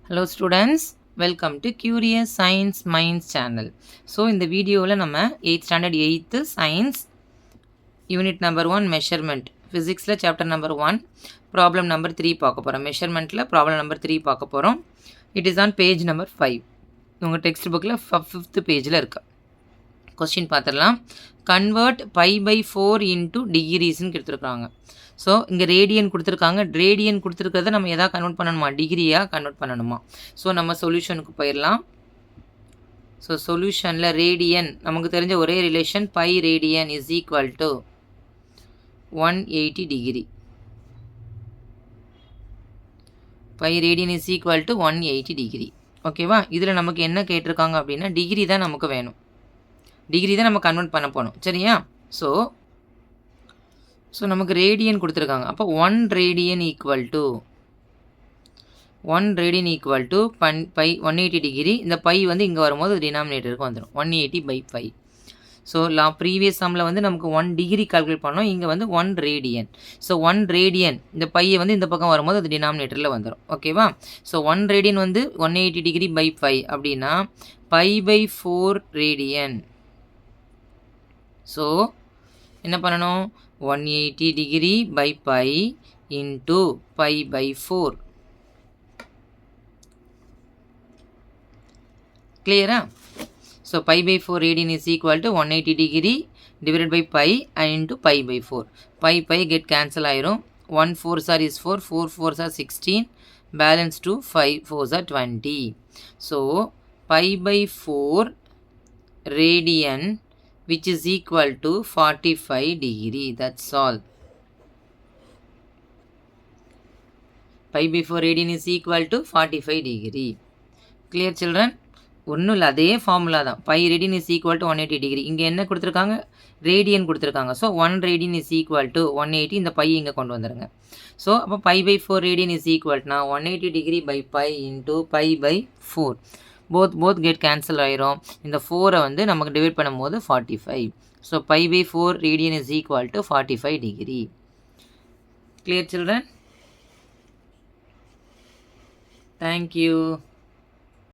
Hello students, welcome to Curious Science Minds channel. So இந்த வீடியோவில் நம்ம 8th standard 8th science unit number 1 measurement physicsல chapter number 1 problem number 3 பார்க்க போகிறோம். measurementல problem number 3 பார்க்க போகிறோம். It is on page number 5. உங்கள் text புக்கில் 5th பேஜில் இருக்கு. கொஸ்டின் பார்த்துடலாம். கன்வெர்ட் பை பை 4 இன்ட்டு டிகிரிஸ்ன்னு கொடுத்துருக்காங்க. ஸோ இங்கே ரேடியன் கொடுத்துருக்காங்க. ரேடியன் கொடுத்துருக்கிறத நம்ம எதாவது கன்வெர்ட் பண்ணணுமா, டிகிரியாக கன்வெர்ட் பண்ணணுமா? ஸோ நம்ம சொல்யூஷனுக்கு போயிடலாம். ஸோ சொல்யூஷனில் ரேடியன் நமக்கு தெரிஞ்ச ஒரே relation by radian is equal to 180 degree. By radian is equal to 180 degree. ஓகேவா? இதில் நமக்கு என்ன கேட்டிருக்காங்க அப்படின்னா டிகிரி தான் நமக்கு வேணும். டிகிரி தான் நம்ம கன்வெர்ட் பண்ண போகணும். சரியா? ஸோ நமக்கு ரேடியன் கொடுத்துருக்காங்க. அப்போ 1 radian equal to pi 180 degree. இந்த பை வந்து இங்கே வரும்போது டினாமினேட்டருக்கு வந்துடும் 180 பை 5. ஸோ ப்ரீவியஸ் சம்மில் வந்து நமக்கு 1 டிகிரி கால்குலேட் பண்ணோம். இங்கே வந்து 1 ரேடியன். ஸோ 1 ரேடியன் இந்த பையை வந்து இந்த பக்கம் வரும்போது அது டினாமினேட்டரில் வந்துடும். ஓகேவா? ஸோ 1 ரேடியன் வந்து 180 டிகிரி பை 5 அப்படின்னா பை பை 4 ரேடியன். ஸோ என்ன பண்ணணும்? 180 degree by pi into pi by 4. கிளியரா? So pi by 4 radian is equal to 180 degree divided by pi and into pi by 4. Pi get cancel ஆயிரும். 1 4s are is 4, 4 4s are 16, balance 2, 5 4s are 20. So pi by 4 radian which is equal to 45 degree. That's all. Pi by 4 radian is equal to 45 degree. Clear children? ஒன்றும் இல்லை, அதே formula தான். Pi radian is equal to 180 degree. இங்கே என்ன கொடுத்துருக்காங்க? Radian கொடுத்துருக்காங்க. So 1 radian is equal to 180. இந்த pi இங்கே கொண்டு வந்துடுங்க. ஸோ அப்போ பை பை 4 ரேடியன் இஸ் ஈக்குவல்னா 180 degree by pi into pi by 4. Both get cancel ஆயிரும். இந்த 4 வந்து நமக்கு டிவைட் பண்ணும்போது 45. So pi by 4 radian is equal to 45 degree. Clear children? Thank you.